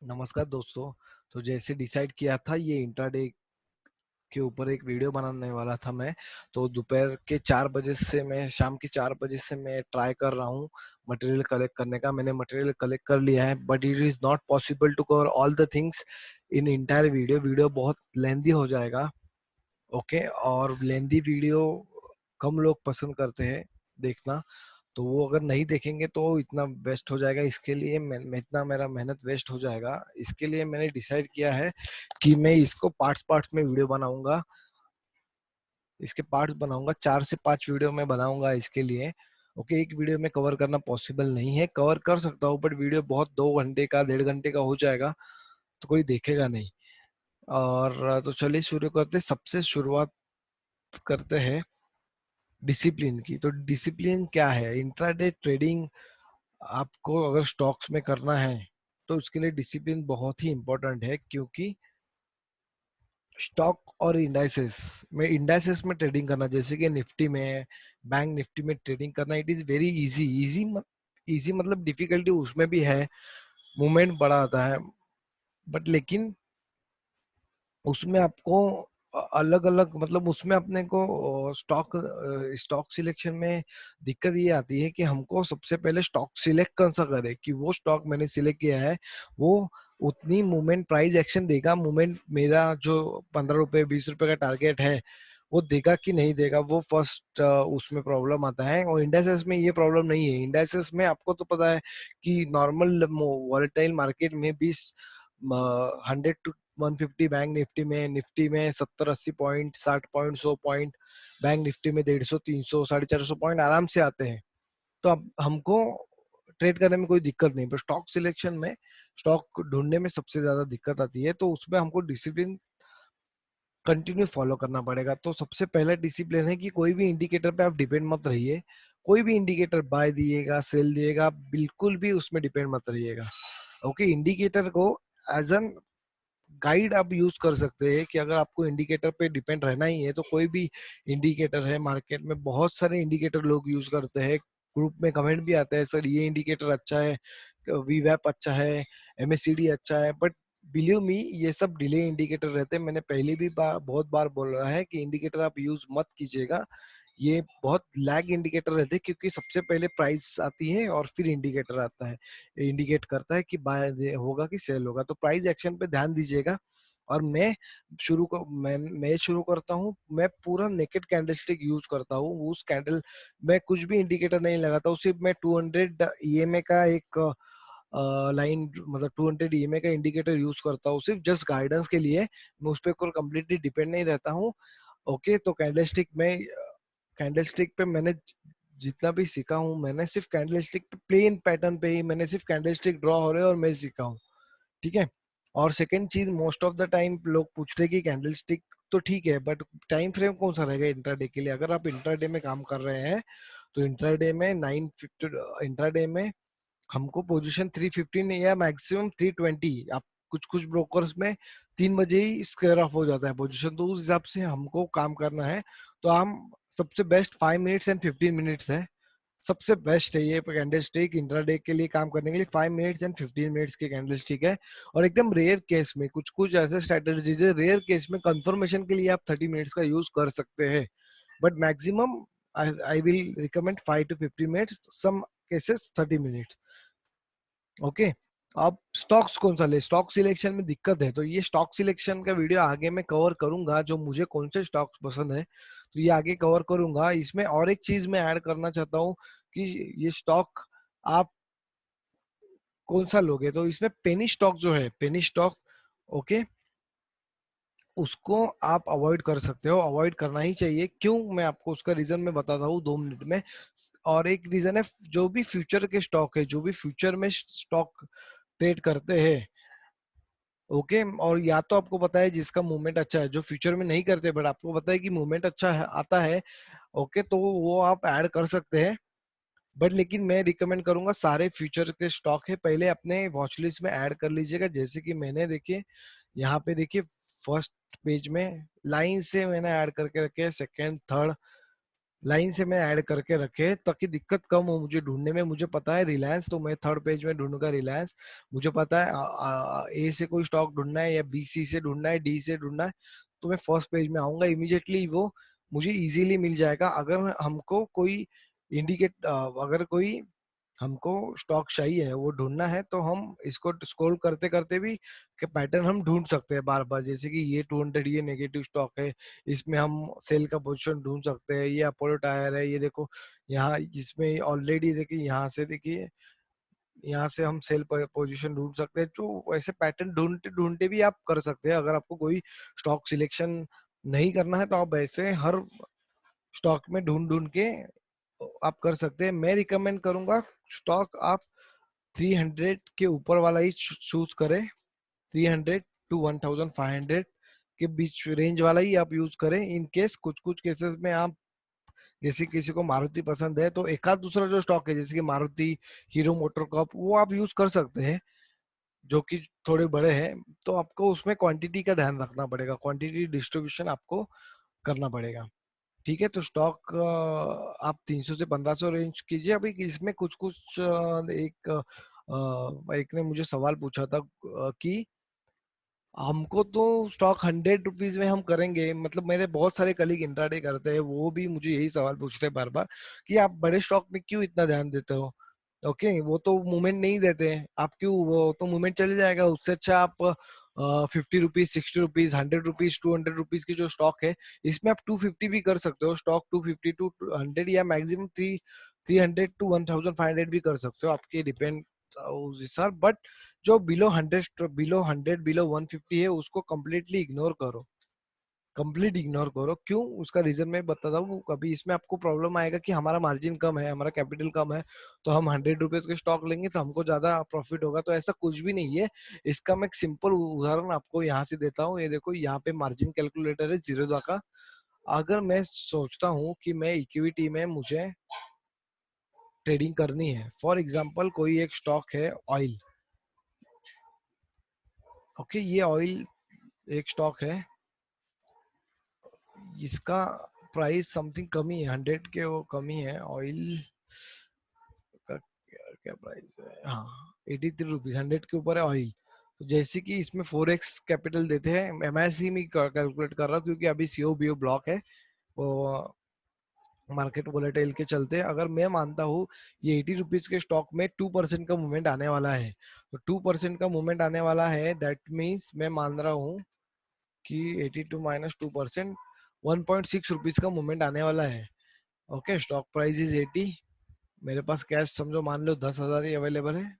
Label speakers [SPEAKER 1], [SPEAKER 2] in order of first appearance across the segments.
[SPEAKER 1] नमस्कार दोस्तों। तो जैसे डिसाइड किया था ये इंट्राडे के ऊपर एक वीडियो बनाने वाला था मैं। तो दोपहर के 4 बजे से मैं शाम के 4 बजे से मैं ट्राई कर रहा हूँ मटेरियल कलेक्ट करने का। मैंने मटेरियल कलेक्ट कर लिया है but it is not possible to cover all the things in entire video. Video बहुत लेंदी हो जाएगा। ओके, और लेंदी वीडियो कम लोग पसंद करते हैं देखना। तो वो अगर नहीं देखेंगे तो इतना वेस्ट हो जाएगा। इसके लिए मैं इतना मेरा मेहनत वेस्ट हो जाएगा। इसके लिए मैंने डिसाइड किया है कि मैं इसको पार्ट्स पार्ट्स में वीडियो बनाऊंगा। इसके पार्ट्स बनाऊंगा, 4 से 5 वीडियो में बनाऊंगा इसके लिए। ओके, एक वीडियो में कवर करना पॉसिबल नहीं है। कवर कर सकता हूँ बट वीडियो बहुत 2 घंटे का 1.5 घंटे का हो जाएगा तो कोई देखेगा नहीं। और तो चलिए शुरू करते, सबसे शुरुआत करते हैं डिसिप्लिन की। तो डिसिप्लिन क्या है इंट्राडे ट्रेडिंग? आपको अगर स्टॉक्स में करना है तो उसके लिए डिसिप्लिन बहुत ही इंपॉर्टेंट है, क्योंकि स्टॉक और इंडाइसेस में ट्रेडिंग करना, जैसे कि निफ्टी में, बैंक निफ्टी में ट्रेडिंग करना, it is very easy. Easy मतलब डिफिकल्टी उसमें भी है, मूवमेंट बड़ा आता है। बट लेकिन उसमें आपको अलग अलग मतलब उसमें अपने को स्टॉक सिलेक्शन में दिक्कत ये आती है कि हमको सबसे पहले स्टॉक सिलेक्ट कौन सा करे कि वो स्टॉक मैंने सिलेक्ट किया है वो उतनी मूवमेंट प्राइस एक्शन देगा। मूवमेंट मेरा जो 15 रुपए 20 रुपए का टारगेट है वो देगा कि नहीं देगा, वो फर्स्ट उसमें प्रॉब्लम आता है। और इंडाइसेस में ये प्रॉब्लम नहीं है। इंडाइसेस में आपको तो पता है कि नॉर्मल वॉलेटाइल मार्केट में 100 to 150 बैंक निफ्टी में 70-80 point, 60 point, 100 point. Bank Nifty में 150, 300, 450 पॉइंट आराम से आते हैं। तो अब हमको ट्रेड करने में कोई दिक्कत नहीं, पर स्टॉक सिलेक्शन में, स्टॉक ढूंढने में सबसे ज्यादा दिक्कत आती है। तो उसमें हमको डिसिप्लिन कंटिन्यू फॉलो करना पड़ेगा। तो सबसे पहला डिसिप्लिन है कि कोई भी इंडिकेटर पे आप डिपेंड मत रहिए। कोई भी इंडिकेटर बाय दिएगा सेल दिएगा, बिल्कुल भी उसमें डिपेंड मत रहिएगा। ओके, इंडिकेटर को एज एन गाइड आप यूज कर सकते हैं कि अगर आपको इंडिकेटर पे डिपेंड रहना ही है तो कोई भी इंडिकेटर है। मार्केट में बहुत सारे इंडिकेटर लोग यूज करते हैं। ग्रुप में कमेंट भी आता है, सर ये इंडिकेटर अच्छा है, वीवैप अच्छा है, एमएससीडी अच्छा है। बट बिलीव मी, ये सब डिले इंडिकेटर रहते हैं। मैंने पहले भी बहुत बार बोला है कि इंडिकेटर आप यूज मत कीजिएगा। ये बहुत लैग इंडिकेटर रहते हैं, क्योंकि सबसे पहले प्राइस आती है और फिर इंडिकेटर आता है, इंडिकेट करता है कि बाय होगा कि सेल होगा। तो प्राइस एक्शन पे ध्यान दीजिएगा। और मैं शुरू करता हूँ, मैं पूरा नेकेड कैंडलस्टिक यूज करता हूँ। उस कैंडल मैं कुछ भी इंडिकेटर नहीं लगाता हूँ, सिर्फ मैं 200 ईएमए का एक लाइन मतलब 200 ईएमए का इंडिकेटर यूज करता हूँ, सिर्फ जस्ट गाइडेंस के लिए। मैं उस पर कम्प्लीटली डिपेंड नहीं रहता हूँ। ओके, तो कैंडलस्टिक पे मैंने जितना भी सीखा हूँ, मैंने सिर्फ कैंडलस्टिक पे प्लेन पैटर्न पे ही मैंने सिर्फ कैंडलस्टिक ड्रॉ हो रहे हैं और मैं सीखा हूँ। ठीक है। और सेकंड चीज, मोस्ट ऑफ द टाइम लोग पूछते हैं कि कैंडलस्टिक तो ठीक है बट टाइम फ्रेम कौन सा रहेगा इंट्राडे के लिए। अगर आप इंट्राडे में काम कर रहे हैं तो इंट्राडे में 950, इंट्राडे में हमको पोजीशन 315 या मैक्सिमम 320, आप कुछ कुछ ब्रोकर्स में 3 बजे ही स्क्वेयर ऑफ हो जाता है पोजीशन। तो उस हिसाब से हमको काम करना है। तो हम सबसे बेस्ट 5 मिनट्स एंड 15 मिनट्स है। सबसे बेस्ट है ये कैंडल स्टिक इंट्राडे के लिए काम करने के लिए। 5 मिनट्स एंड 15 मिनट्स के कैंडल स्टिक है। और एकदम रेयर केस में कुछ कुछ ऐसे स्ट्रेटेजीज है, रेयर केस में कंफर्मेशन के लिए आप 30 मिनट्स का यूज कर सकते हैं। But maximum I will recommend 5 to 15 minutes, some cases 30 minutes. Okay, अब स्टॉक्स कौन सा ले, स्टॉक सिलेक्शन में दिक्कत है तो ये स्टॉक सिलेक्शन का वीडियो आगे मैं कवर करूंगा, जो मुझे कौन से स्टॉक्स पसंद है तो ये आगे कवर करूंगा। इसमें और एक चीज मैं ऐड करना चाहता हूँ कि ये स्टॉक आप कौन सा लोगे। तो इसमें पेनी स्टॉक जो है, पेनी स्टॉक, ओके, उसको आप अवॉइड कर सकते हो। अवॉइड करना ही चाहिए। क्यों, मैं आपको उसका रीजन मैं बताता हूँ 2 मिनट में। और एक रीजन है, जो भी फ्यूचर के स्टॉक है, जो भी फ्यूचर में स्टॉक ट्रेड करते हैं, ओके, और या तो आपको पता है जिसका मूवमेंट अच्छा है, जो फ्यूचर में नहीं करते बट आपको पता है कि मूवमेंट अच्छा है, आता है, ओके, तो वो आप ऐड कर सकते हैं। बट लेकिन मैं रिकमेंड करूंगा सारे फ्यूचर के स्टॉक है पहले अपने वॉच लिस्ट में ऐड कर लीजिएगा। जैसे कि मैंने देखिए यहाँ पे देखिए फर्स्ट पेज में लाइन से मैंने ऐड करके रखे हैं, सेकेंड, थर्ड, लाइन से मैं ऐड करके रखे ताकि दिक्कत कम हो मुझे ढूंढने में। मुझे पता है रिलायंस, तो मैं थर्ड पेज में ढूंढूंगा रिलायंस। मुझे पता है ए से कोई स्टॉक ढूंढना है या बी सी से ढूंढना है, डी से ढूंढना है, तो मैं फर्स्ट पेज में आऊंगा, इमीडिएटली वो मुझे इजीली मिल जाएगा। अगर हमको कोई इंडिकेट अगर कोई हमको स्टॉक चाहिए है, वो ढूंढना है, तो हम इसको स्क्रॉल करते करते भी के पैटर्न हम ढूंढ सकते हैं बार बार। जैसे कि ये 200 ये नेगेटिव स्टॉक है, इसमें हम सेल का पोजीशन ढूंढ सकते हैं। ये अपोलो टायर है, ये देखो यहाँ जिसमें ऑलरेडी देखिए यहाँ से देखिए, यहाँ से हम सेल पोजीशन ढूंढ सकते हैं। तो ऐसे पैटर्न ढूंढते ढूंढते भी आप कर सकते हैं। अगर आपको कोई स्टॉक सिलेक्शन नहीं करना है तो आप ऐसे हर स्टॉक में ढूंढ ढूंढ के आप कर सकते हैं। मैं रिकमेंड करूंगा स्टॉक आप 300 के ऊपर वाला ही चूज करें। 300 टू 1500 के बीच रेंज वाला ही आप यूज करें। इन केस कुछ कुछ केसेस में आप, जैसे किसी को मारुति पसंद है तो एक आध दूसरा जो स्टॉक है जैसे कि मारुति, हीरो मोटर कॉर्प, वो आप यूज कर सकते हैं जो कि थोड़े बड़े हैं। तो आपको उसमें क्वांटिटी का ध्यान रखना पड़ेगा, क्वांटिटी डिस्ट्रीब्यूशन आपको करना पड़ेगा। ठीक है, तो स्टॉक आप 300 से 1500 रेंज कीजिए। अभी इसमें कुछ कुछ एक ने मुझे सवाल पूछा था कि हमको तो स्टॉक 100 रुपीज में हम करेंगे, मतलब मेरे बहुत सारे कलीग इंट्राडे करते हैं, वो भी मुझे यही सवाल पूछते हैं बार बार कि आप बड़े स्टॉक में क्यों इतना ध्यान देते हो। ओके, वो तो मूवमेंट नहीं देते हैं, आप क्यों, वो तो मूवमेंट चले जाएगा। उससे अच्छा आप 50 रुपीज, 60 रुपीज, 100 रुपीज, 200 रुपीज की जो स्टॉक है, इसमें आप 250 भी कर सकते हो। स्टॉक 250 टू 100 या मैक्सिमम 300 टू 1500 भी कर सकते हो, आपके डिपेंड उस सर। बट जो बिलो 100 बिलो 150 है उसको कम्प्लीटली इग्नोर करो, कंप्लीट इग्नोर करो। क्यों, उसका रीजन मैं बताता हूँ। कभी इसमें आपको प्रॉब्लम आएगा कि हमारा मार्जिन कम है, हमारा कैपिटल कम है, तो हम 100 रुपीज के स्टॉक लेंगे तो हमको ज्यादा प्रॉफिट होगा, तो ऐसा कुछ भी नहीं है। इसका मैं एक सिंपल उदाहरण आपको यहाँ से देता हूँ। ये देखो, यहाँ पे मार्जिन कैलकुलेटर है जीरोधा का। अगर मैं सोचता हूँ कि मैं इक्विटी में मुझे ट्रेडिंग करनी है, फॉर एग्जाम्पल कोई एक स्टॉक है ऑयल। ओके, ये ऑयल एक स्टॉक है, इसका प्राइस समथिंग कमी है, 100 के वो कमी है। ऑयल का क्या प्राइस है, हाँ 83 रुपीज, 100 के ऊपर है ऑयल। तो जैसे कि इसमें 4x कैपिटल देते हैं, एमआईसी में कैलकुलेट कर रहा हूँ क्योंकि अभी सीओ बीओ ब्लॉक है, वो मार्केट वोलेटाइल के चलते। अगर मैं मानता हूँ ये 80 रुपीज के स्टॉक में 2% का मूवमेंट आने वाला है, तो 2% का मूवमेंट आने वाला है, दैट मीन्स मैं मान रहा हूँ कि 82 माइनस 2%, 1.6 रुपीज का मूवमेंट आने वाला है। ओके, स्टॉक प्राइस इज 80, मेरे पास कैश समझो मान लो 10,000 ही अवेलेबल है,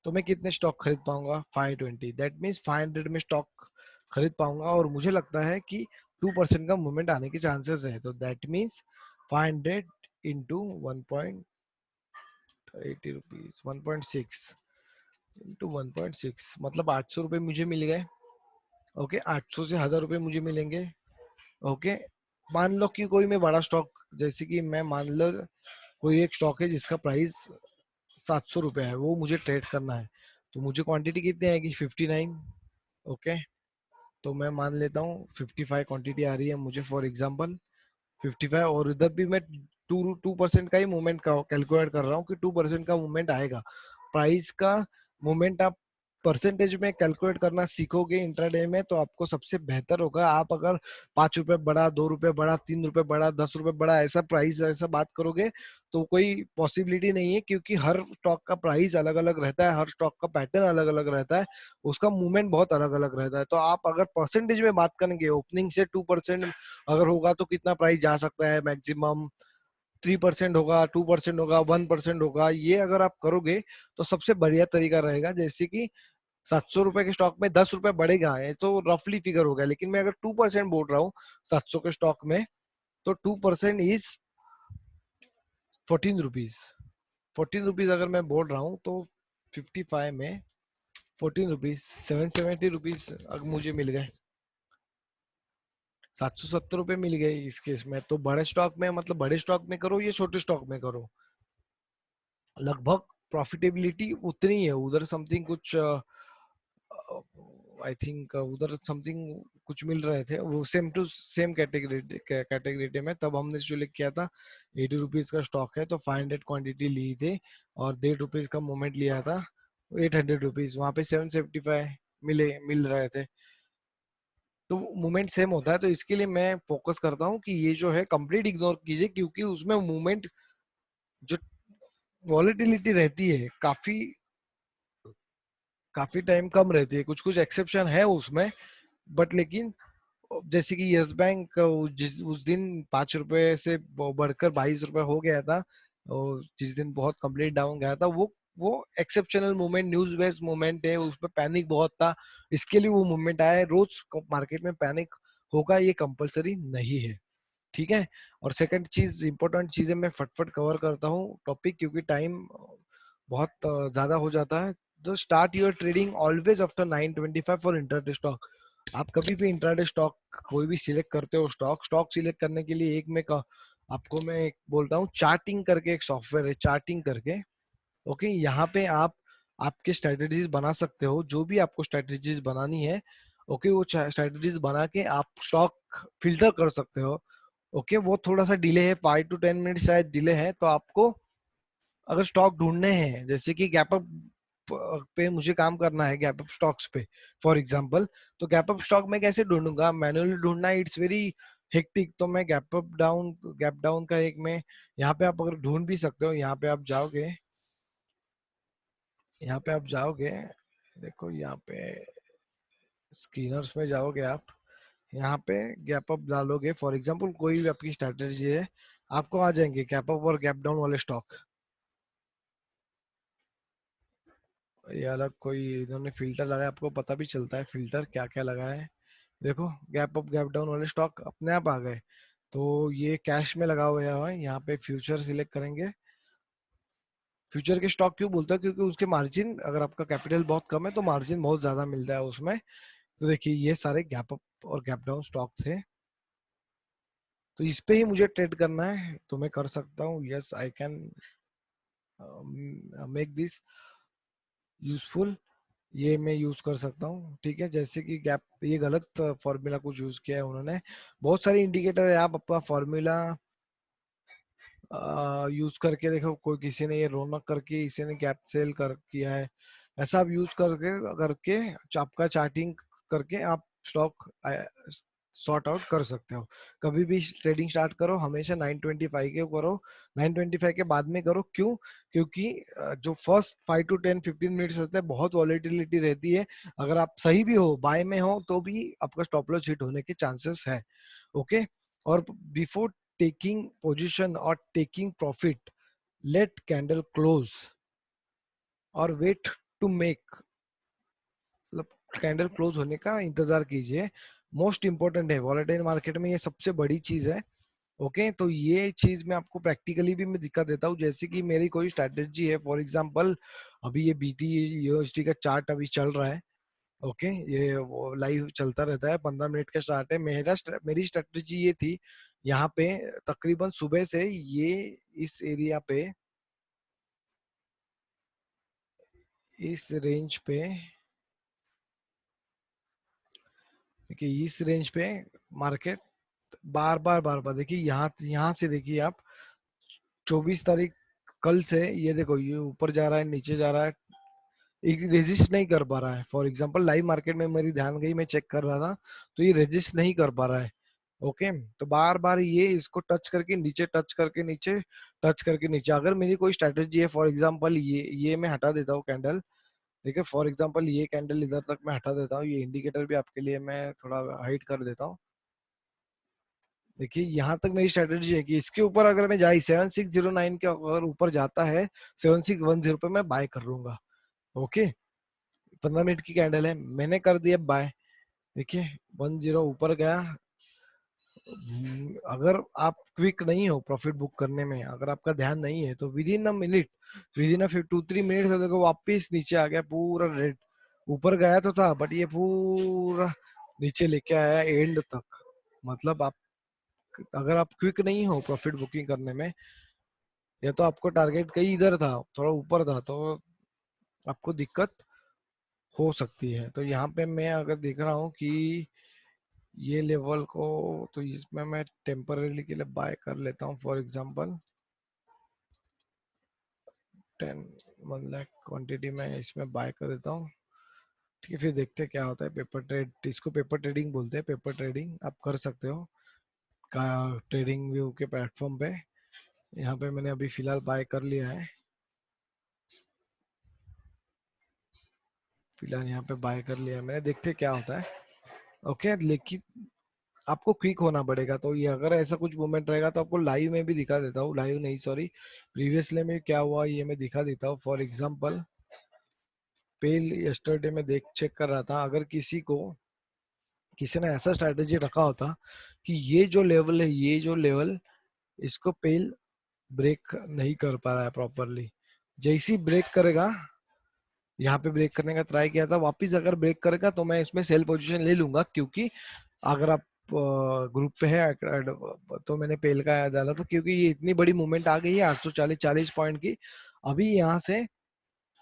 [SPEAKER 1] तो मैं कितने स्टॉक खरीद पाऊंगा, 520। दैट मीन्स 500 में स्टॉक खरीद पाऊंगा, और मुझे लगता है कि 2% का मूवमेंट आने के चांसेस है। तो that means 500 into 1.80 rupees, 1.6 into 1.6, मतलब 800 रुपये मुझे मिल गए। ओके, 800 से 1000 रुपये मुझे मिलेंगे। ओके, मान लो कि कोई मैं बड़ा स्टॉक, जैसे कि मैं मान लो कोई एक स्टॉक है जिसका प्राइस 700 रुपये है, वो मुझे ट्रेड करना है, तो मुझे क्वांटिटी कितनी आएगी, 59। ओके, तो मैं मान लेता हूँ 55 क्वांटिटी आ रही है मुझे, फॉर एग्जांपल 55, और इधर भी मैं 2% का ही मूवमेंट का कैलकुलेट कर रहा हूँ कि 2% का मूवमेंट आएगा। प्राइस का मूवमेंट आप परसेंटेज में कैलकुलेट करना सीखोगे इंट्राडे में, तो आपको सबसे बेहतर होगा। आप अगर 5 रुपए बढ़ा, 2 रुपए बढ़ा, 3 रुपए बढ़ा, 10 रुपए बढ़ा, ऐसा प्राइस ऐसा बात करोगे तो कोई पॉसिबिलिटी नहीं है, क्योंकि हर स्टॉक का प्राइस अलग अलग रहता है, हर स्टॉक का पैटर्न अलग अलग रहता है, उसका मूवमेंट बहुत अलग अलग रहता है। तो आप अगर परसेंटेज में बात करेंगे, ओपनिंग से 2% अगर होगा तो कितना प्राइस जा सकता है, मैक्सिमम 3% होगा, 2% होगा, 1% होगा, ये अगर आप करोगे तो सबसे बढ़िया तरीका रहेगा। जैसे कि 700 रुपए के स्टॉक में 10 रुपए बढ़ेगा, ये तो रफली फिगर हो गया, लेकिन मैं अगर 2% बोल रहा हूँ 700 के स्टॉक में, तो 2% इज 14 रुपीज। 14 रुपीज अगर मैं बोल रहा हूँ तो 55 में 14 रुपीज, 770 रुपीज अगर मुझे मिल गए, 770 रुपये मिल गए इस केस में। तो बड़े स्टॉक में, मतलब बड़े स्टॉक में करो या छोटे स्टॉक में करो, लगभग प्रॉफिटेबिलिटी उतनी है उधर, समथिंग कुछ आई थिंक उधर समथिंग कुछ मिल रहे थे, वो सेम टू सेम कैटेगरी में। तब हमने सिलेक्ट किया था 80 रुपीज का स्टॉक है, तो 500 क्वांटिटी ली थी और 1.5 रुपीज का मोमेंट लिया था, 800 रुपीज, वहां पे 775 मिल रहे थे। तो मूवमेंट सेम होता है, तो इसके लिए मैं फोकस करता हूँ कि ये जो है कंप्लीट इग्नोर कीजिए, क्योंकि उसमें मूवमेंट जो वॉलेटिलिटी रहती है काफी काफी टाइम कम रहती है। कुछ कुछ एक्सेप्शन है उसमें, बट लेकिन जैसे कि यस बैंक जिस उस दिन 5 रुपए से बढ़कर 22 रुपए हो गया था, और जिस दिन बहुत कंप्लीट डाउन गया था, वो exceptional movement, news based movement है, उस पर पैनिक बहुत था, इसके लिए वो मूवमेंट आया है। रोज मार्केट में पैनिक होगा ये कंपलसरी नहीं है, ठीक है। और सेकंड चीज, इंपॉर्टेंट चीजें मैं फटफट कवर करता हूँ टॉपिक, क्योंकि टाइम बहुत ज्यादा हो जाता है। तो start your trading always after 9:25 for intraday stock. आप कभी भी इंट्राडे स्टॉक कोई भी सिलेक्ट करते हो, स्टॉक सिलेक्ट करने के लिए आपको मैं एक बोलता हूँ, चार्टिंग करके एक सॉफ्टवेयर है, चार्टिंग करके। ओके, यहाँ पे आप आपके स्ट्रेटेजीज बना सकते हो, जो भी आपको स्ट्रेटेजीज बनानी है। ओके, वो स्ट्रेटेजीज बना के आप स्टॉक फिल्टर कर सकते हो। ओके, वो थोड़ा सा डिले है, 5 to 10 मिनट शायद डिले है। तो आपको अगर स्टॉक ढूंढने हैं, जैसे कि गैप अप पे मुझे काम करना है, गैप अप स्टॉक्स पे फॉर एग्जांपल, तो गैप अप स्टॉक में कैसे ढूंढूंगा, मैनुअली ढूंढना इट्स वेरी हेक्टिक। तो मैं गैप डाउन का एक मैं यहाँ पे आप अगर ढूंढ भी सकते हो, यहाँ पे आप जाओगे, देखो यहाँ पे स्क्रीनर्स में जाओगे आप, यहाँ पे गैप अप डालोगे फॉर एग्जांपल, कोई भी आपकी स्ट्रेटेजी है, आपको आ जाएंगे गैप अप और गैप डाउन वाले स्टॉक। ये अलग कोई इन्होंने फिल्टर लगाया, आपको पता भी चलता है फिल्टर क्या क्या लगा है। देखो, गैप अप गैप डाउन वाले स्टॉक अपने आप आ गए। तो ये कैश में लगा हुआ है, यहाँ पे फ्यूचर सिलेक्ट करेंगे। फ्यूचर के स्टॉक क्यों बोलते हैं, क्योंकि उसके मार्जिन, अगर आपका कैपिटल बहुत कम है तो मार्जिन बहुत ज्यादा मिलता है उसमें। तो देखिए, ये सारे गैप अप और गैप डाउन स्टॉक थे, तो इस पे ही मुझे ट्रेड करना है, तो मैं कर सकता हूँ, yes I can make this useful. ये मैं यूज कर सकता हूँ, ठीक है। जैसे कि गैप, ये गलत फॉर्मूला कुछ यूज किया है उन्होंने। बहुत सारे इंडिकेटर है, आप अपना फॉर्मूला यूज करके देखो। कोई किसी ने ये रौनक करके इसी ने गैप सेल कर किया है, ऐसा आप यूज करके करके आपका चार्टिंग करके आप स्टॉक सॉर्ट आउट कर सकते हो। कभी भी ट्रेडिंग स्टार्ट करो, हमेशा 9:25 के करो, 9:25 के बाद में करो। क्यों? क्योंकि जो फर्स्ट 5 to 10 15 मिनट्स रहते हैं, बहुत वॉलेटिलिटी रहती है। अगर आप सही भी हो, बाय में हो, तो भी आपका स्टॉप लॉस हिट होने के चांसेस है। ओके, और before taking position or taking profit, let candle close और wait to make, मतलब कैंडल क्लोज होने का इंतजार कीजिए। मोस्ट इंपॉर्टेंट है वॉलेटाइल मार्केट में, ये सबसे बड़ी चीज है। ओके, तो ये चीज मैं आपको प्रैक्टिकली भी मैं दिखा देता हूँ। जैसे कि मेरी कोई स्ट्रैटेजी है, फॉर एग्जांपल अभी ये बीटी यूएसडी का चार्ट अभी चल रहा है। ओके, ये वो लाइव चलता रहता है, 15 मिनट का स्टार्ट है। मेरी स्ट्रेटजी ये थी, यहाँ पे तकरीबन सुबह से ये इस एरिया पे, इस रेंज पे, देखिए इस रेंज पे मार्केट बार बार देखिए, यहाँ यहाँ से देखिए आप, 24 तारीख कल से ये देखो, ये ऊपर जा रहा है, नीचे जा रहा है, एक रेजिस्ट नहीं कर पा रहा है। फॉर एग्जांपल लाइव मार्केट में मेरी ध्यान गई, मैं चेक कर रहा था, तो ये रेजिस्ट नहीं कर पा रहा है। ओके, तो बार बार ये इसको टच करके नीचे, टच करके नीचे, टच करके नीचे। अगर मेरी कोई स्ट्रैटेजी है, फॉर एग्जांपल ये मैं हटा देता हूँ कैंडल। देखिए फॉर एग्जांपल ये कैंडल इधर तक मैं हटा देता हूँ, ये इंडिकेटर भी आपके लिए मैं थोड़ा हाइड कर देता हूँ। देखिए यहाँ तक मेरी स्ट्रेटेजी है कि इसके ऊपर अगर मैं जाई 7609 के अगर ऊपर जाता है, 7610 पे मैं बाय कर लूंगा। ओके, 15 मिनट की कैंडल है, मैंने कर दिया बाय। देखिए 10 ऊपर गया। अगर आप क्विक नहीं हो प्रॉफिट बुक करने में, अगर आपका ध्यान नहीं है, तो with in a minute, with in a 2-3 minute से देखो वापिस नीचे आ गया पूरा रेड। ऊपर गया तो था, बट ये पूरा नीचे लेके आया एंड तक। मतलब आप, अगर आप क्विक नहीं हो प्रॉफिट बुकिंग करने में, या तो आपको टारगेट कहीं इधर था, थोड़ा ऊपर था, तो आपको दिक्कत हो सकती है। तो यहाँ पे मैं अगर देख रहा हूँ कि ये लेवल को, तो इसमें मैं टेम्पररी के लिए बाय कर लेता हूँ। फॉर एग्जांपल 10 1 लाख क्वांटिटी में इसमें बाय कर देता हूँ। ठीक है, फिर देखते हैं क्या होता है। पेपर ट्रेड, इसको पेपर ट्रेडिंग बोलते हैं। पेपर ट्रेडिंग आप कर सकते हो का ट्रेडिंग व्यू के प्लेटफॉर्म पे। यहाँ पे मैंने अभी फिलहाल बाय कर लिया है, फिलहाल यहाँ पे बाय कर लिया है मैंने। देखते हैं क्या होता है। ओके, लेकिन आपको क्विक होना पड़ेगा। तो ये अगर ऐसा कुछ मूवमेंट रहेगा तो आपको लाइव में भी दिखा देता हूँ, लाइव नहीं सॉरी, प्रीवियसली में क्या हुआ ये मैं दिखा देता हूँ। फॉर एग्जांपल पेल यस्टरडे में देख चेक कर रहा था, अगर किसी ने ऐसा स्ट्रैटेजी रखा होता कि ये जो लेवल है, ये जो लेवल, इसको पेल ब्रेक नहीं कर पा रहा है प्रॉपरली, जैसे ही ब्रेक करेगा, यहाँ पे ब्रेक करने का ट्राई किया था, वापस अगर ब्रेक करेगा तो मैं इसमें सेल पोजीशन ले लूंगा। क्योंकि अगर आप ग्रुप पे है तो मैंने पेल का डाला था, क्योंकि ये इतनी बड़ी मूवमेंट आ गई है 840 पॉइंट की। अभी यहाँ से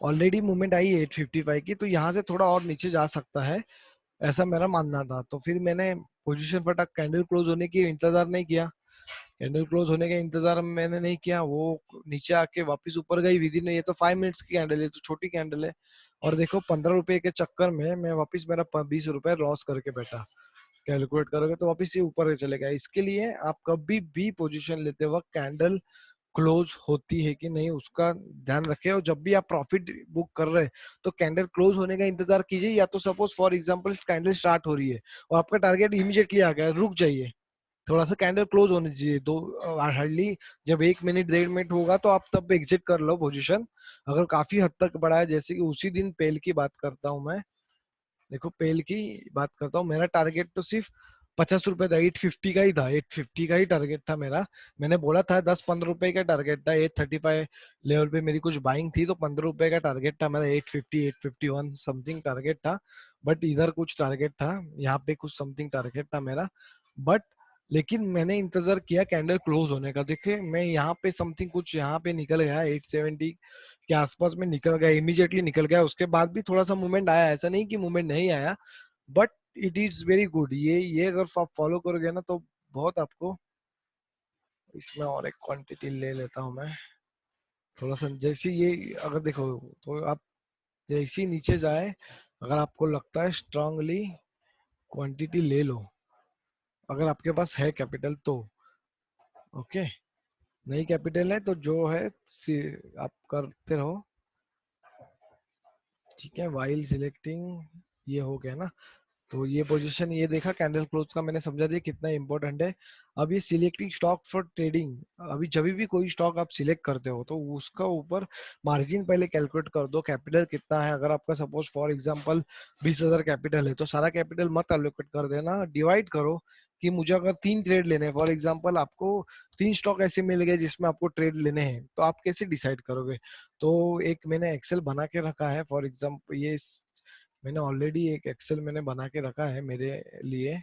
[SPEAKER 1] ऑलरेडी मूवमेंट आई है 855 की, तो यहाँ से थोड़ा और नीचे जा सकता है, ऐसा मेरा मानना था। तो फिर मैंने पोजीशन फटा, कैंडल क्लोज होने की इंतजार नहीं किया। कैंडल क्लोज होने का इंतजार मैंने नहीं किया, वो नीचे आके वापस ऊपर गई विद इन। ये तो 5 मिनट्स की कैंडल है, तो छोटी कैंडल है। और देखो 15 रुपए के चक्कर में मैं वापस मेरा 20 रुपए लॉस करके बैठा। कैलकुलेट करोगे तो वापस ये ऊपर चले गया। इसके लिए आप कभी भी पोजीशन लेते वक्त कैंडल क्लोज होती है कि नहीं उसका ध्यान रखें। और जब भी आप प्रॉफिट बुक कर रहे हैं तो कैंडल क्लोज होने का इंतजार कीजिए। या तो suppose for example candle start हो रही है और आपका टारगेट इमीडिएटली आ गया, रुक जाइए, थोड़ा सा कैंडल क्लोज होनी चाहिए। दो हार्डली जब 1 मिनट 1.5 मिनट होगा तो आप तब एग्जिट कर लो पोजीशन। अगर काफी हद तक बढ़ा है, जैसे कि उसी दिन पेल की बात करता हूँ मैं, देखो पेल की बात करता हूँ, मेरा टारगेट तो सिर्फ 50 रुपए था, 850 का ही था, 850 का ही टारगेट था मेरा। मैंने बोला था 10-15 रुपए का टारगेट था, 835 लेवल पे मेरी कुछ बाइंग थी, तो 15 रुपए का टारगेट था मेरा। 851 समथिंग टारगेट था। बट इधर कुछ टारगेट था, यहाँ पे कुछ समथिंग टारगेट था मेरा। बट लेकिन मैंने इंतजार किया कैंडल क्लोज होने का। देखिए मैं यहाँ पे समथिंग कुछ यहाँ पे निकल गया 870 के आसपास में निकल गया, इमीडिएटली निकल गया। उसके बाद भी थोड़ा सा मूवमेंट आया, ऐसा नहीं कि मूवमेंट नहीं आया, but it is very good. ये अगर आप फॉलो करोगे ना तो बहुत आपको। इसमें और एक क्वांटिटी ले लेता हूँ मैं, थोड़ा सा जैसे ये, अगर देखो तो आप जैसे ही नीचे जाए, अगर आपको लगता है स्ट्रांगली, क्वांटिटी ले लो, अगर आपके पास है कैपिटल तो। ओके, नहीं कैपिटल है तो जो है आप करते रहो। ठीक है, वाइल सिलेक्टिंग, ये हो गया ना। तो ये पोजीशन ये देखा कैंडल क्लोज का, मैंने समझा दिया कितना इंपॉर्टेंट है। अब ये सिलेक्टिंग स्टॉक फॉर ट्रेडिंग, अभी जब भी कोई स्टॉक आप सिलेक्ट करते हो तो उसका ऊपर मार्जिन पहले कैलकुलेट कर दो, कैपिटल कितना है। अगर आपका सपोज फॉर एग्जांपल 20,000 कैपिटल है तो सारा कैपिटल मत एलोकेट कर देना, डिवाइड करो कि मुझे अगर 3 ट्रेड लेने हैं, फॉर एग्जांपल आपको 3 स्टॉक ऐसे मिल गए जिसमें आपको ट्रेड लेने हैं, तो आप कैसे डिसाइड करोगे। तो एक मैंने एक्सेल बना के रखा है, फॉर एग्जांपल ये मैंने ऑलरेडी एक एक्सेल मैंने बना के रखा है मेरे लिए।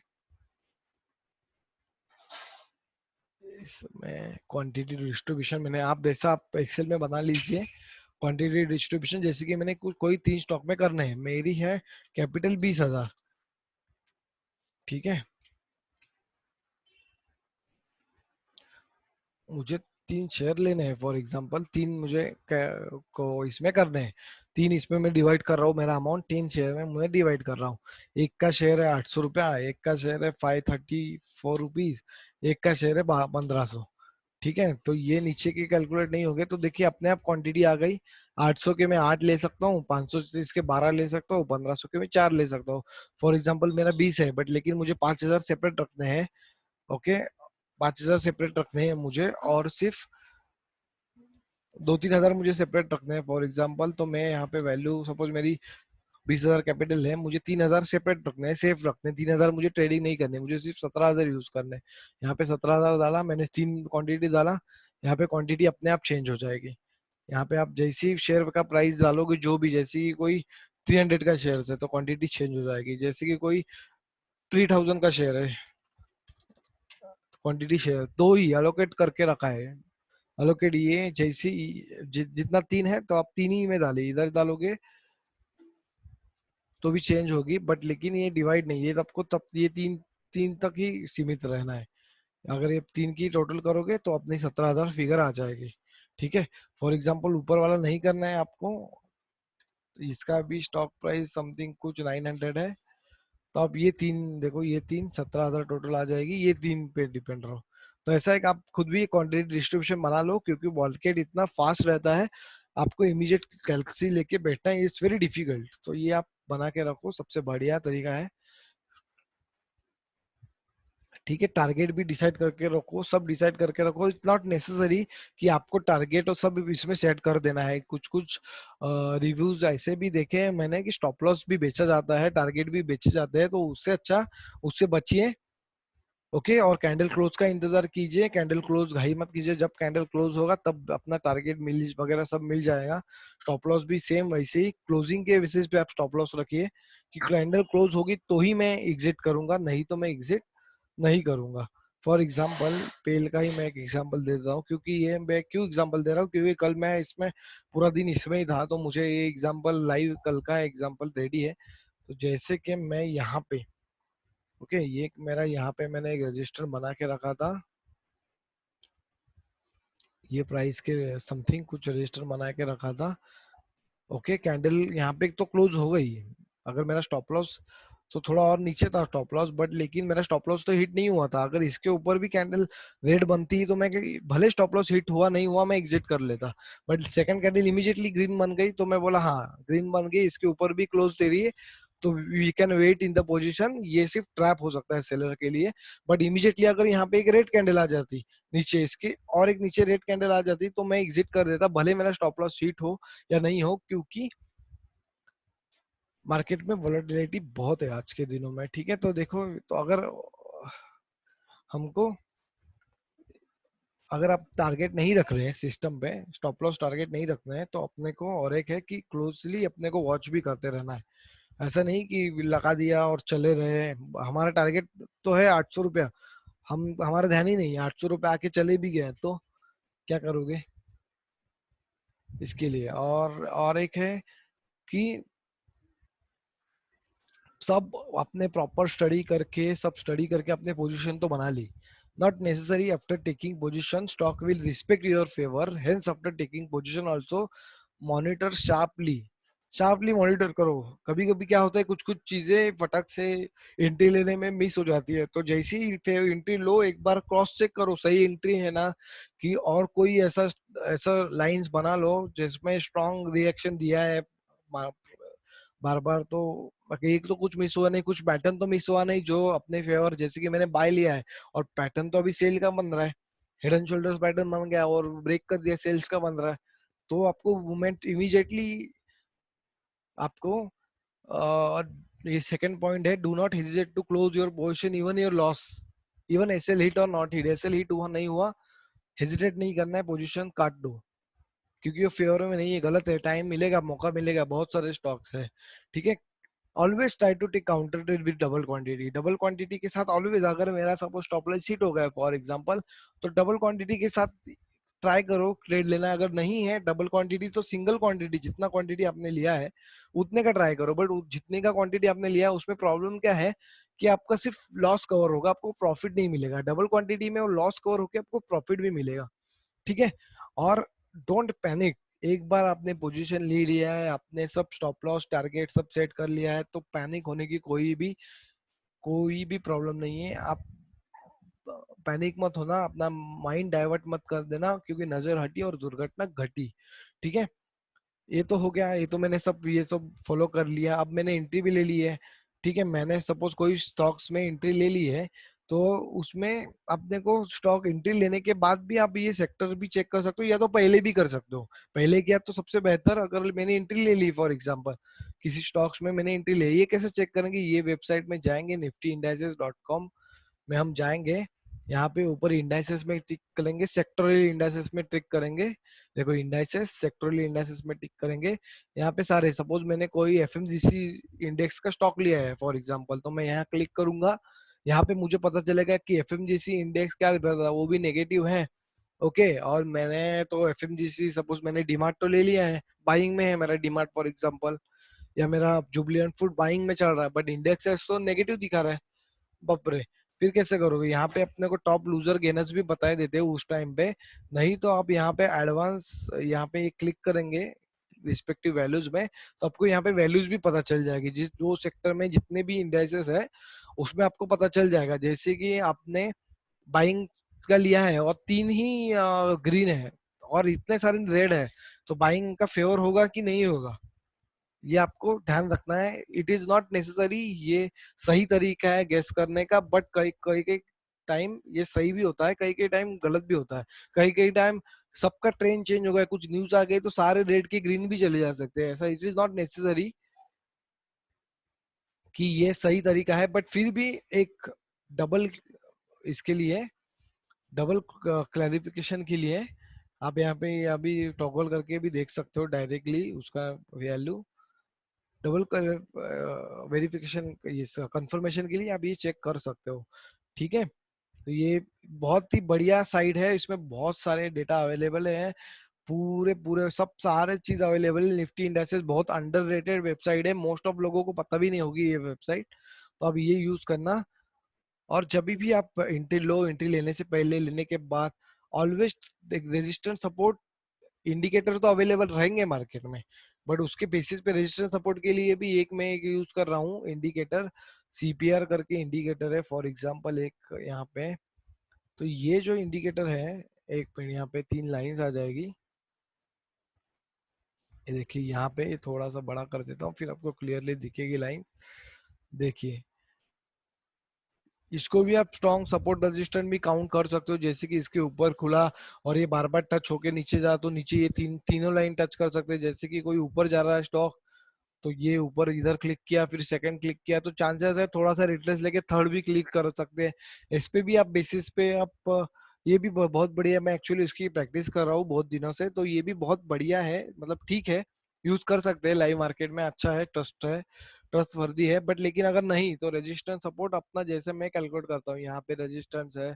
[SPEAKER 1] इसमें क्वांटिटी डिस्ट्रीब्यूशन मैंने, आप जैसा आप एक्सेल में बना लीजिए क्वांटिटी डिस्ट्रीब्यूशन। जैसे कि मैंने कोई 3 स्टॉक में करने हैं, मेरी है कैपिटल 20,000। ठीक है, मुझे 3 शेयर लेने हैं, फॉर एग्जांपल 3 मुझे को इसमें करने हैं। 3 इसमें मैं डिवाइड कर रहा हूँ, मेरा अमाउंट 3 शेयर में मैं डिवाइड कर रहा हूँ। एक का शेयर है 800 रुपया, एक का शेयर है 534 रुपीज, एक का शेयर है 1500। ठीक है, तो ये नीचे के कैलकुलेट नहीं हो गए, तो देखिए अपने आप क्वांटिटी आ गई। 800 के मैं 8 ले सकता हूँ, 530 के 12 ले सकता हूँ, 1500 के मैं 4 ले सकता हूँ। फॉर एग्जांपल मेरा 20 है, बट लेकिन मुझे 5,000 सेपरेट रखने हैं। ओके, 5,000 सेपरेट रखने हैं मुझे, और सिर्फ 2-3 हजार मुझे सेपरेट रखने हैं। फॉर एग्जांपल तो मैं यहाँ पे वैल्यू सपोज मेरी 20,000 कैपिटल है, मुझे 3,000 सेपरेट रखने हैं, सेफ रखने हैं। 3,000 मुझे ट्रेडिंग नहीं करनी है, मुझे सिर्फ 17,000 यूज करने हैं। यहाँ पे 17,000 डाला मैंने, 3 क्वांटिटी डाला। यहाँ पे क्वांटिटी अपने आप चेंज हो जाएगी। यहाँ पे आप जैसे ही शेयर का प्राइस डालोगे, जो भी, जैसे कि कोई 300 का शेयर है तो क्वांटिटी चेंज हो जाएगी। जैसे कि कोई 3,000 का शेयर है, क्वांटिटी शेयर दो ही अलोकेट करके रखा है। अलोकेट ये जैसे जितना 3 है तो आप 3 ही में डालिए, इधर डालोगे तो भी चेंज होगी, बट लेकिन ये डिवाइड नहीं, ये आपको तब ये तीन तीन तक ही सीमित रहना है। अगर ये तीन की टोटल करोगे तो अपनी 17,000 फिगर आ जाएगी। ठीक है, फॉर एग्जाम्पल ऊपर वाला नहीं करना है आपको, इसका भी स्टॉक प्राइस समथिंग कुछ 900 है, तो आप ये तीन देखो, ये तीन 17,000 टोटल आ जाएगी, ये तीन पे डिपेंड रहो। तो ऐसा है कि आप खुद भी क्वांटिटी डिस्ट्रीब्यूशन बना लो, क्योंकि मार्केट इतना फास्ट रहता है, आपको इमीडिएट कैलकुलेशन लेके बैठना है, इट्स वेरी डिफिकल्ट। तो ये आप बना के रखो, सबसे बढ़िया तरीका है। ठीक है, टारगेट भी डिसाइड करके रखो, सब डिसाइड करके रखो। इट्स नॉट नेसेसरी कि आपको टारगेट और सब इसमें सेट कर देना है। कुछ कुछ रिव्यूज ऐसे भी देखे हैं मैंने कि स्टॉप लॉस भी बेचा जाता है, टारगेट भी बेचे जाते हैं, तो उससे अच्छा उससे बचिए। ओके, और कैंडल क्लोज का इंतजार कीजिए, कैंडल क्लोज घाई मत कीजिए, जब कैंडल क्लोज होगा तब अपना टारगेट मिल वगैरह सब मिल जाएगा। स्टॉप लॉस भी सेम वैसे ही क्लोजिंग के बेसिस पे आप स्टॉप लॉस रखिए कि कैंडल क्लोज होगी तो ही मैं एग्जिट करूंगा, नहीं तो मैं एग्जिट नहीं करूंगा। फॉर एग्जाम्पल पेल का ही मैं एक एग्जाम्पल दे देता हूँ, क्योंकि ये मैं क्यों एग्जाम्पल दे रहा हूँ, क्योंकि कल मैं इसमें पूरा दिन इसमें ही था, तो मुझे ये एग्जाम्पल लाइव कल का एग्जाम्पल रेडी है। तो जैसे कि मैं यहाँ पे, ओके, ये मेरा यहाँ पे मैंने एक रजिस्टर बना के रखा था, ये प्राइस के समथिंग कुछ रजिस्टर बना के रखा था। ओके, कैंडल यहाँ पे तो क्लोज हो गई, अगर मेरा स्टॉप लॉस तो थोड़ा और नीचे था स्टॉप लॉस, बट लेकिन मेरा स्टॉप लॉस तो हिट नहीं हुआ था। अगर इसके ऊपर भी कैंडल रेड बनती तो मैं भले स्टॉप लॉस हिट हुआ नहीं हुआ मैं एग्जिट कर लेता, but second candle immediately green बन गई, तो मैं बोला हाँ ग्रीन बन गई, इसके ऊपर भी क्लोज दे रही है, तो we can wait in the position. ये सिर्फ ट्रैप हो सकता है सेलर के लिए, बट इमीडिएटली अगर यहाँ पे एक रेड कैंडल आ जाती नीचे इसके, और एक नीचे रेड कैंडल आ जाती, तो मैं एग्जिट कर देता, भले मेरा स्टॉप लॉस हिट हो या नहीं हो, क्योंकि मार्केट में वोलेटिलिटी बहुत है आज के दिनों में। ठीक है, तो देखो, तो अगर हमको, अगर आप टारगेट नहीं रख रहे हैं सिस्टम पे, स्टॉप लॉस टारगेट नहीं रख रहे हैं, तो अपने को और एक है कि क्लोजली अपने को वॉच भी करते रहना है। ऐसा नहीं कि लगा दिया और चले रहे। हमारा टारगेट तो है 800 रुपया, हम हमारा ध्यान ही नहीं है, 800 रुपया आके चले भी गए तो क्या करोगे इसके लिए। और एक है कि सब अपने प्रॉपर स्टडी करके, सब स्टडी करके अपने पोजीशन तो बना ली। Not necessary after taking position stock will respect your favour, hence after taking position also monitor sharply. Sharply monitor करो। कभी कभी क्या होता है, कुछ कुछ चीजें फटक से एंट्री लेने में मिस हो जाती है, तो जैसी एंट्री लो एक बार क्रॉस चेक करो सही एंट्री है ना, कि और कोई ऐसा ऐसा लाइंस बना लो जिसमें स्ट्रॉन्ग रिएक्शन दिया है बार बार। तो एक तो कुछ मिस हुआ नहीं, कुछ पैटर्न तो मिस हुआ नहीं जो अपने फेवर, जैसे कि मैंने बाय लिया है और पैटर्न तो अभी सेल का बन रहा है, हेड एंड शोल्डर्स पैटर्न बन गया और ब्रेक कर दिया, सेल्स का बन रहा है, तो आपको मूवमेंट इमीडिएटली आपको ये सेकंड पॉइंट है, do not hesitate to close your position even your loss, even SL hit और नॉट हिट, एसएल हिट हुआ नहीं हुआ हेजिटेट नहीं करना है, पोजीशन काट दो, क्योंकि वो फेवर में नहीं है, गलत है, टाइम मिलेगा, मौका मिलेगा, बहुत सारे स्टॉक्स है। ठीक है, always try to take counter trade with double quantity, double quantity के साथ ऑलवेज, अगर मेरा सपोज स्टॉप लॉस हिट हो गया फॉर एग्जांपल, तो डबल क्वांटिटी के साथ ट्राई करो ट्रेड लेना। अगर नहीं है डबल क्वांटिटी तो सिंगल क्वांटिटी, जितना क्वांटिटी आपने लिया है उतने का ट्राई करो, बट जितने का क्वांटिटी आपने लिया है उसमें प्रॉब्लम क्या है कि आपका सिर्फ लॉस कवर होगा, आपको प्रॉफिट नहीं मिलेगा। डबल क्वांटिटी में वो लॉस कवर होकर आपको प्रॉफिट भी मिलेगा। ठीक है, और डोंट पैनिक। एक बार आपने पोजीशन ले लिया है, आपने सब स्टॉप लॉस टारगेट सब सेट कर लिया है, तो पैनिक होने की कोई भी प्रॉब्लम नहीं है। आप पैनिक मत होना, अपना माइंड डाइवर्ट मत कर देना, क्योंकि नजर हटी और दुर्घटना घटी। ठीक है, ये तो हो गया, ये तो मैंने सब ये सब फॉलो कर लिया। अब मैंने एंट्री भी ले ली है। ठीक है, मैंने सपोज कोई स्टॉक्स में एंट्री ले ली है, तो उसमें अपने को स्टॉक एंट्री लेने के बाद भी आप ये सेक्टर भी चेक कर सकते हो, या तो पहले भी कर सकते हो। पहले किया तो सबसे बेहतर। अगर मैंने एंट्री ले ली फॉर एग्जांपल किसी स्टॉक्स में मैंने एंट्री ले, ये कैसे चेक करेंगे, ये वेबसाइट में जाएंगे niftyindices.com में हम जाएंगे, यहाँ पे ऊपर इंडाइसेस में टिक करेंगे, सेक्टोरल इंडाइसेस में टिक करेंगे, देखो इंडाइसेस सेक्टोरल इंडाइसेस में टिक करेंगे। यहाँ पे सारे, सपोज मैंने कोई एफएमजीसी इंडेक्स का स्टॉक लिया है फॉर एग्जांपल, तो मैं यहाँ क्लिक करूंगा, यहाँ पे मुझे पता चलेगा कि एफएमजीसी इंडेक्स क्या वो भी नेगेटिव है। ओके, और मैंने तो एफएमजीसी सपोज मैंने डीमार्ट तो ले लिया है, बाइंग में है मेरा डीमार्ट फॉर एग्जांपल, या मेरा जुबिलेंट फूड बाइंग में चल रहा है, बट इंडेक्स तो नेगेटिव दिखा रहा है। बाप रे, फिर कैसे करोगे? यहाँ पे अपने को टॉप लूजर गेनर्स भी बताए देते हैं उस टाइम पे। नहीं तो आप यहाँ पे एडवांस यहाँ पे क्लिक करेंगे रिस्पेक्टिव वैल्यूज में, तो आपको यहाँ पे वैल्यूज भी पता चल जाएगी, जिस दो सेक्टर में जितने भी इंडाइसेस है उसमें आपको पता चल जाएगा। जैसे कि आपने बाइंग का लिया है और 3 ही ग्रीन है और इतने सारे रेड है, तो बाइंग का फेवर होगा कि नहीं होगा, ये आपको ध्यान रखना है। इट इज नॉट नेसेसरी ये सही तरीका है गेस करने का, बट कई कई कई टाइम ये सही भी होता है, कई कई टाइम गलत भी होता है। कई कई टाइम सबका ट्रेंड चेंज हो गया, कुछ न्यूज आ गई तो सारे रेड के ग्रीन भी चले जा सकते हैं। ऐसा इट इज नॉट नेसेसरी कि ये सही तरीका है, बट फिर भी एक डबल इसके लिए, डबल क्लैरिफिकेशन के लिए आप यहाँ पे अभी टॉगल करके भी देख सकते हो डायरेक्टली उसका वैल्यू। डबल वेरिफिकेशन, ये कंफर्मेशन के लिए आप ये चेक कर सकते हो। ठीक है, तो ये बहुत ही बढ़िया साइट है, इसमें बहुत सारे डेटा अवेलेबल है, पूरे पूरे सब सारे चीज अवेलेबल है। निफ्टी इंडेक्सेस बहुत अंडररेटेड वेबसाइट है, मोस्ट ऑफ लोगों को पता भी नहीं होगी ये वेबसाइट, तो आप ये यूज करना। और जब भी आप एंट्री लो, एंट्री लेने से पहले, लेने के बाद, ऑलवेज रेजिस्टेंस सपोर्ट इंडिकेटर तो अवेलेबल रहेंगे मार्केट में, बट उसके बेसिस पे रेजिस्टेंस सपोर्ट के लिए भी एक मैं एक यूज कर रहा हूँ इंडिकेटर, सीपीआर करके इंडिकेटर है फॉर एग्जांपल एक यहाँ पे। तो ये जो इंडिकेटर है, एक मिनट यहाँ पे 3 लाइंस आ जाएगी, ये देखिए यहाँ पे, ये थोड़ा सा बड़ा कर देता हूँ फिर आपको क्लियरली दिखेगी लाइन। देखिए, इसको भी आप स्ट्रॉन्ग सपोर्ट रेजिस्टेंस भी काउंट कर सकते हो, जैसे कि इसके ऊपर खुला और ये बार बार टच होके नीचे जा, तो नीचे ये तीनों लाइन टच कर सकते हैं। जैसे कि कोई ऊपर जा रहा है स्टॉक, तो ये ऊपर इधर क्लिक किया, फिर सेकंड क्लिक किया, तो चांसेस है थोड़ा सा रिट्रेस लेके थर्ड भी क्लिक कर सकते हैं। इस पे भी आप बेसिस पे आप ये भी बहुत बढ़िया, मैं एक्चुअली इसकी प्रैक्टिस कर रहा हूँ बहुत दिनों से, तो ये भी बहुत बढ़िया है, मतलब ठीक है, यूज कर सकते हैं लाइव मार्केट में, अच्छा है, ट्रस्ट वर्दी है। बट लेकिन अगर नहीं तो रेजिस्टेंस सपोर्ट अपना जैसे मैं कैलकुलेट करता हूँ, यहाँ पे रेजिस्टेंस है,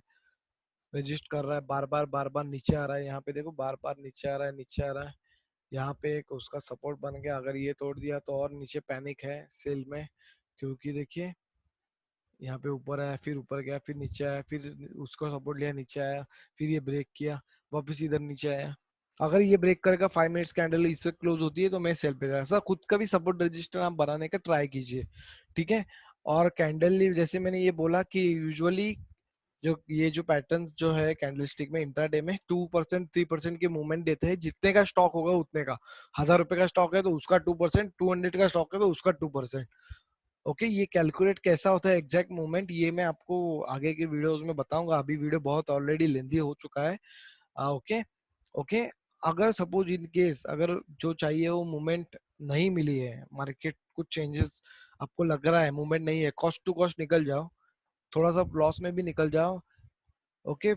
[SPEAKER 1] रजिस्ट कर रहा है, बार बार नीचे आ रहा है, यहाँ पे देखो बार बार नीचे आ रहा है, नीचे आ रहा है, यहाँ पे एक उसका सपोर्ट बन गया, अगर ये तोड़ दिया तो और नीचे पैनिक है सेल में, क्योंकि देखिए यहाँ पे ऊपर आया, फिर ऊपर गया, फिर नीचे आया, फिर उसको सपोर्ट लिया, नीचे आया, फिर ये ब्रेक किया, वापस इधर नीचे आया। अगर ये ब्रेक करेगा 5 मिनट्स कैंडल इससे क्लोज होती है तो मैं सेल पे गया। ऐसा खुद का भी सपोर्ट रजिस्टर आप बनाने का ट्राई कीजिए, ठीक है। और कैंडल जैसे मैंने ये बोला कि यूजुअली जो ये जो पैटर्न्स जो है कैंडलस्टिक में इंट्राडे में 2% 3% के मूवमेंट देते हैं, जितने का स्टॉक होगा उतने का। 1000 रुपए का स्टॉक है तो उसका 2%, 200 का स्टॉक है तो उसका 2%। ओके, ये कैलकुलेट कैसा होता है एग्जैक्ट मूवमेंट, ये मैं आपको आगे के वीडियोस में बताऊंगा, अभी वीडियो बहुत ऑलरेडी लेंदी हो चुका है। Okay, okay. अगर सपोज इन केस अगर जो चाहिए वो मूवमेंट नहीं मिली है, मार्केट कुछ चेंजेस आपको लग रहा है, मूवमेंट नहीं है, कॉस्ट टू कॉस्ट निकल जाओ, थोड़ा सा लॉस में भी निकल जाओ। ओके,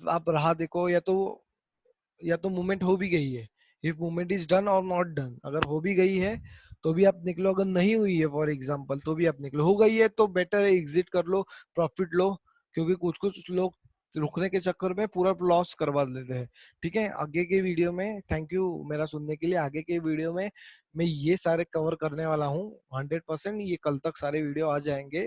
[SPEAKER 1] आप राह देखो, या तो मूवमेंट हो भी गई है, इफ मूवमेंट इज डन और नॉट डन, अगर हो भी गई है तो भी आप निकलो, अगर नहीं हुई है फॉर एग्जांपल तो भी आप निकलो, हो गई है तो बेटर है एग्जिट कर लो, प्रॉफिट लो, क्योंकि कुछ कुछ लोग रुकने के चक्कर में पूरा लॉस करवा देते हैं। ठीक है, आगे के वीडियो में, थैंक यू मेरा सुनने के लिए, आगे के वीडियो में मैं ये सारे कवर करने वाला हूँ 100%, ये कल तक सारे वीडियो आ जाएंगे।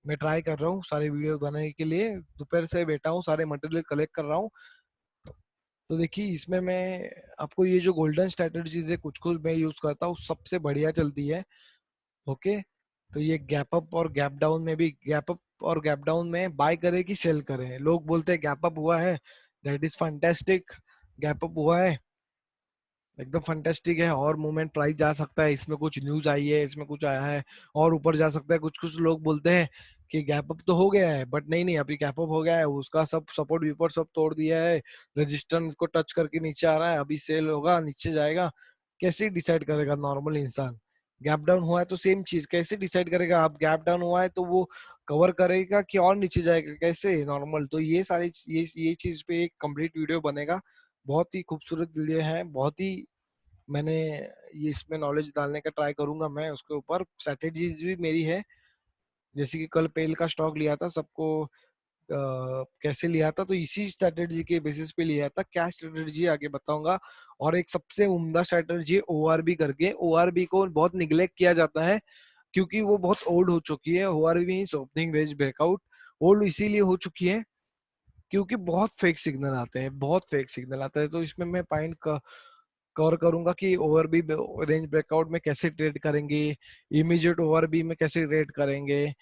[SPEAKER 1] मैं ट्राई कर रहा हूँ सारे वीडियो बनाने के लिए, दोपहर से बैठा हूँ, सारे मटेरियल कलेक्ट कर रहा हूँ। तो देखिए इसमें मैं आपको ये जो गोल्डन स्ट्रेटजीज है कुछ कुछ मैं यूज करता हूँ, सबसे बढ़िया चलती है। ओके, तो ये गैप अप और गैप डाउन में भी, गैप अप और गैप डाउन में बाय करें कि सेल करें, लोग बोलते हैं गैप अप हुआ है, that is fantastic, gap up हुआ है एकदम फंटेस्टिक है, और मूवमेंट प्राइस जा सकता है, इसमें कुछ न्यूज आई है, इसमें कुछ आया है, और ऊपर जा सकता है। कुछ कुछ लोग बोलते हैं कि गैप अप तो हो गया है, बट नहीं नहीं, अभी गैप अप हो गया है, उसका सब सपोर्ट वीपोर्ट सब तोड़ दिया है, रजिस्टेंस को टच करके नीचे आ रहा है, अभी सेल होगा, नीचे जाएगा। कैसे डिसाइड करेगा नॉर्मल इंसान? गैप डाउन हुआ है तो सेम चीज कैसे डिसाइड करेगा आप? गैप डाउन हुआ है तो वो कवर करेगा कि और नीचे जाएगा, कैसे नॉर्मल? तो ये सारी ये चीज पे एक कंप्लीट वीडियो बनेगा, बहुत ही खूबसूरत वीडियो है, बहुत ही मैंने ये इसमें नॉलेज डालने का ट्राई करूंगा, मैं उसके ऊपर स्ट्रेटेजीज भी मेरी है। जैसे कि कल पेल का स्टॉक लिया था, सबको कैसे लिया था, तो इसी स्ट्रेटेजी के बेसिस पे लिया था। क्या स्ट्रेटेजी आगे बताऊंगा। और एक सबसे उम्दा स्ट्रेटेजी ओआरबी करके, ओआरबी को बहुत निग्लेक्ट किया जाता है क्योंकि वो बहुत ओल्ड हो चुकी है। ओआरबी ओपनिंग रेंज ब्रेकआउट ओल्ड इसीलिए हो चुकी है क्योंकि बहुत फेक सिग्नल आते हैं, बहुत फेक सिग्नल आता है। तो इसमें मैं पॉइंट कवर करूंगा कि ओवरबी रेंज ब्रेकआउट में कैसे ट्रेड करेंगे, इमीडिएट ओवरबी में कैसे ट्रेड करेंगे,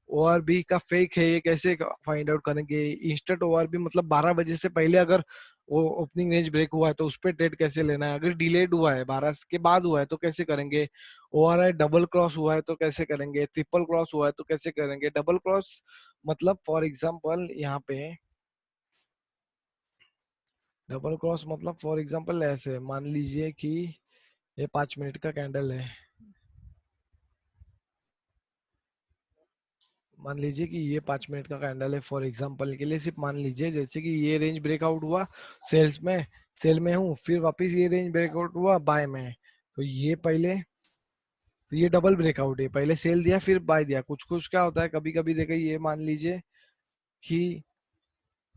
[SPEAKER 1] ओआरबी का फेक है ये कैसे फाइंड आउट करेंगे, इंस्टेंट ओआरबी मतलब 12 बजे से पहले अगर वो ओपनिंग रेंज ब्रेक हुआ है तो उस पर ट्रेड कैसे लेना है, अगर डिलेड हुआ है 12 के बाद हुआ है तो कैसे करेंगे, ओआरआई डबल क्रॉस हुआ है तो कैसे करेंगे, ट्रिपल क्रॉस हुआ है तो कैसे करेंगे। डबल क्रॉस मतलब फॉर एग्जांपल यहाँ पे डबल क्रॉस मतलब फॉर एग्जांपल ऐसे मान लीजिए कि ये 5 मिनट का कैंडल है, मान लीजिए कि ये 5 मिनट का कैंडल है फॉर एग्जांपल के लिए, सिर्फ मान लीजिए जैसे कि ये रेंज ब्रेकआउट हुआ सेल्स में, सेल में हूँ, फिर वापस ये रेंज ब्रेकआउट हुआ बाय में, तो ये पहले, तो ये डबल ब्रेकआउट है, पहले सेल दिया फिर बाय दिया। कुछ कुछ क्या होता है कभी कभी देखिए, ये मान लीजिए कि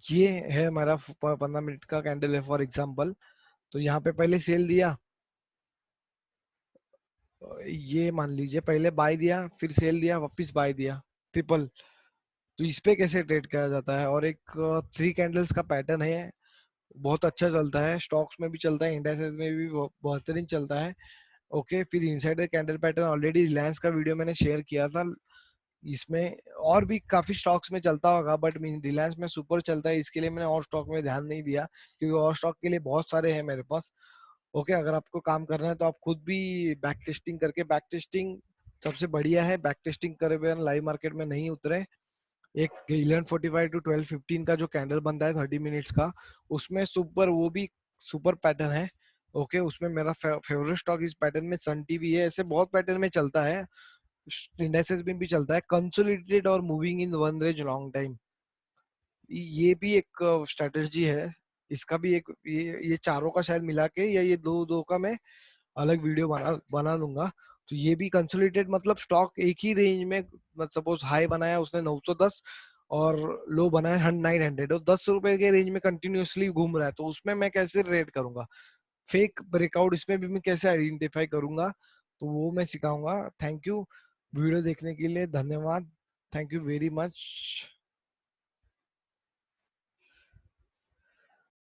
[SPEAKER 1] ये है हमारा 15 मिनट का कैंडल है फॉर एग्जांपल, तो यहाँ पे पहले सेल दिया, ये मान लीजिए पहले बाय दिया फिर सेल दिया वापस बाय दिया, ट्रिपल। तो इस पे कैसे ट्रेड किया जाता है, और एक 3 कैंडल्स का पैटर्न है, बहुत अच्छा चलता है, स्टॉक्स में भी चलता है, इंडेक्सेस में भी बेहतरीन चलता है। ओके, फिर insider candle pattern already Reliance का वीडियो मैंने शेयर किया था, इसमें और भी काफी स्टॉक्स में चलता होगा बट रिलायंस में सुपर चलता है, इसके लिए मैंने और स्टॉक में ध्यान नहीं दिया क्योंकि और स्टॉक के लिए बहुत सारे हैं मेरे पास। ओके, अगर आपको काम करना है तो आप खुद भी बैक टेस्टिंग करके, बैक टेस्टिंग सबसे बढ़िया है, बैक टेस्टिंग करे हुए लाइव मार्केट में नहीं उतरे। एक 11:45 टू 12:15 का जो कैंडल बनता है 30 मिनट्स का, उसमें सुपर, वो भी सुपर पैटर्न है। ओके, उसमें मेरा फेवरेट स्टॉक इस पैटर्न में सन टीवी है, ऐसे बहुत पैटर्न में चलता है, इंडेक्सेस में भी चलता है, कंसोलिडेटेड और moving in one range long time, ये भी एक स्ट्रेटेजी है। इसका भी एक, ये चारों का शायद मिला के या ये दो दो का मैं अलग वीडियो बना लूंगा। तो ये भी कंसोलिडेटेड मतलब स्टॉक एक ही रेंज में, सपोज हाई बनाया उसने 910 और लो बनाया 900 और 10 रुपए के रेंज में कंटिन्यूअसली घूम रहा है, तो उसमें मैं कैसे रेट करूंगा, फेक ब्रेकआउट इसमें भी मैं कैसे आइडेंटिफाई करूंगा, तो वो मैं सिखाऊंगा। थैंक यू वीडियो देखने के लिए, धन्यवाद, थैंक यू वेरी मच।